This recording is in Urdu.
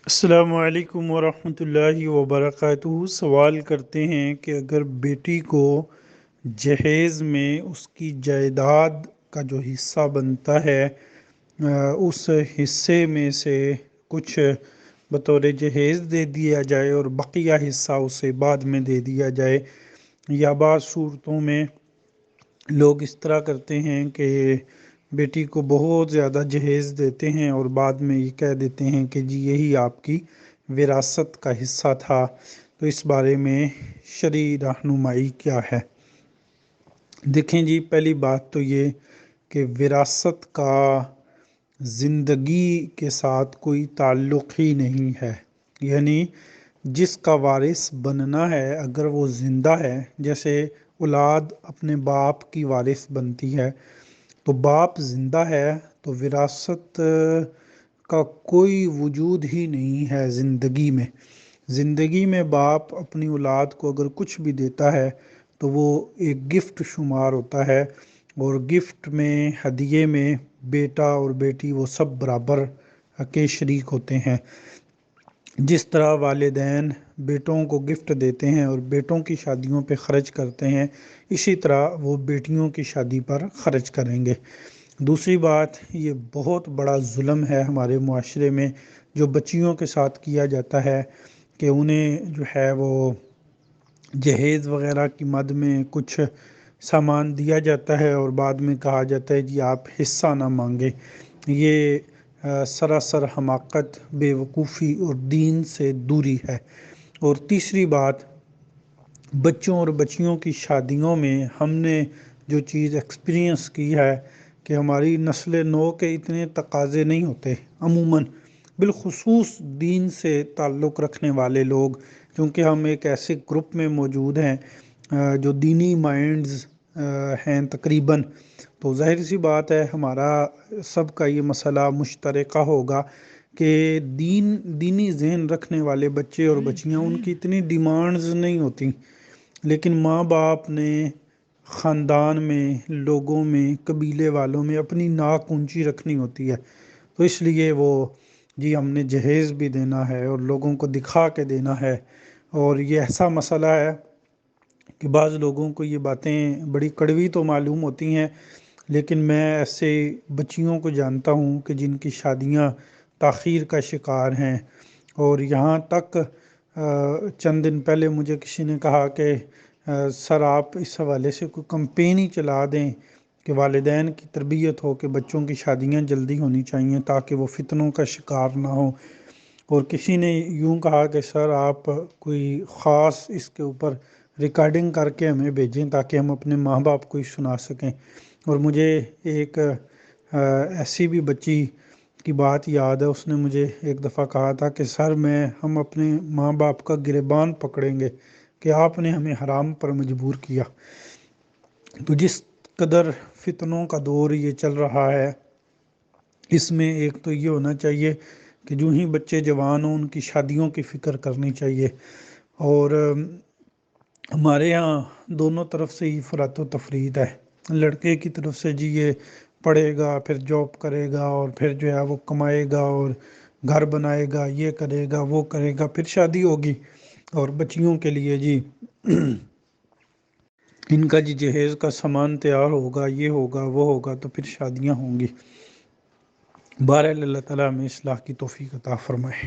السلام علیکم ورحمۃ اللہ وبرکاتہ۔ سوال کرتے ہیں کہ اگر بیٹی کو جہیز میں اس کی جائیداد کا جو حصہ بنتا ہے اس حصے میں سے کچھ بطور جہیز دے دیا جائے اور بقیہ حصہ اسے بعد میں دے دیا جائے، یا بعض صورتوں میں لوگ اس طرح کرتے ہیں کہ بیٹی کو بہت زیادہ جہیز دیتے ہیں اور بعد میں یہ کہہ دیتے ہیں کہ جی یہی آپ کی وراثت کا حصہ تھا۔ تو اس بارے میں شرعی رہنمائی کیا ہے؟ دیکھیں جی، پہلی بات تو یہ کہ وراثت کا زندگی کے ساتھ کوئی تعلق ہی نہیں ہے، یعنی جس کا وارث بننا ہے اگر وہ زندہ ہے، جیسے اولاد اپنے باپ کی وارث بنتی ہے، تو باپ زندہ ہے تو وراثت کا کوئی وجود ہی نہیں ہے زندگی میں۔ زندگی میں باپ اپنی اولاد کو اگر کچھ بھی دیتا ہے تو وہ ایک گفٹ شمار ہوتا ہے، اور گفٹ میں ہدیے میں بیٹا اور بیٹی وہ سب برابر کے شریک ہوتے ہیں۔ جس طرح والدین بیٹوں کو گفٹ دیتے ہیں اور بیٹوں کی شادیوں پہ خرچ کرتے ہیں، اسی طرح وہ بیٹیوں کی شادی پر خرچ کریں گے۔ دوسری بات، یہ بہت بڑا ظلم ہے ہمارے معاشرے میں جو بچیوں کے ساتھ کیا جاتا ہے کہ انہیں جو ہے وہ جہیز وغیرہ کی مد میں کچھ سامان دیا جاتا ہے اور بعد میں کہا جاتا ہے جی آپ حصہ نہ مانگے۔ یہ سراسر حماقت، بے وقوفی اور دین سے دوری ہے۔ اور تیسری بات، بچوں اور بچیوں کی شادیوں میں ہم نے جو چیز ایکسپیرینس کی ہے کہ ہماری نسل نو کے اتنے تقاضے نہیں ہوتے عموماً، بالخصوص دین سے تعلق رکھنے والے لوگ، کیونکہ ہم ایک ایسے گروپ میں موجود ہیں جو دینی مائنڈز ہیں تقریباً، تو ظاہر سی بات ہے ہمارا سب کا یہ مسئلہ مشترکہ ہوگا کہ دینی ذہن رکھنے والے بچے اور بچیاں ان کی اتنی ڈیمانڈز نہیں ہوتی، لیکن ماں باپ نے خاندان میں، لوگوں میں، قبیلے والوں میں اپنی ناک اونچی رکھنی ہوتی ہے، تو اس لیے وہ جی ہم نے جہیز بھی دینا ہے اور لوگوں کو دکھا کے دینا ہے۔ اور یہ ایسا مسئلہ ہے کہ بعض لوگوں کو یہ باتیں بڑی کڑوی تو معلوم ہوتی ہیں، لیکن میں ایسے بچیوں کو جانتا ہوں کہ جن کی شادیاں تاخیر کا شکار ہیں، اور یہاں تک چند دن پہلے مجھے کسی نے کہا کہ سر آپ اس حوالے سے کوئی کمپین ہی چلا دیں کہ والدین کی تربیت ہو کہ بچوں کی شادیاں جلدی ہونی چاہیے تاکہ وہ فتنوں کا شکار نہ ہوں۔ اور کسی نے یوں کہا کہ سر آپ کوئی خاص اس کے اوپر ریکارڈنگ کر کے ہمیں بھیجیں تاکہ ہم اپنے ماں باپ کو ہی سنا سکیں۔ اور مجھے ایک ایسی بھی بچی کی بات یاد ہے، اس نے مجھے ایک دفعہ کہا تھا کہ سر ہم اپنے ماں باپ کا گریبان پکڑیں گے کہ آپ نے ہمیں حرام پر مجبور کیا۔ تو جس قدر فتنوں کا دور یہ چل رہا ہے، اس میں ایک تو یہ ہونا چاہیے کہ جو ہی بچے جوان ہوں ان کی شادیوں کی فکر کرنی چاہیے، اور ہمارے ہاں دونوں طرف سے ہی فرات و تفرید ہے۔ لڑکے کی طرف سے جی یہ پڑھے گا، پھر جاب کرے گا، اور پھر جو ہے وہ کمائے گا اور گھر بنائے گا، یہ کرے گا وہ کرے گا، پھر شادی ہوگی۔ اور بچیوں کے لیے جی ان کا جی جہیز کا سامان تیار ہوگا، یہ ہوگا وہ ہوگا، تو پھر شادیاں ہوں گی۔ بہرحال اللہ تعالیٰ ہمیں اصلاح کی توفیق عطا فرمائے۔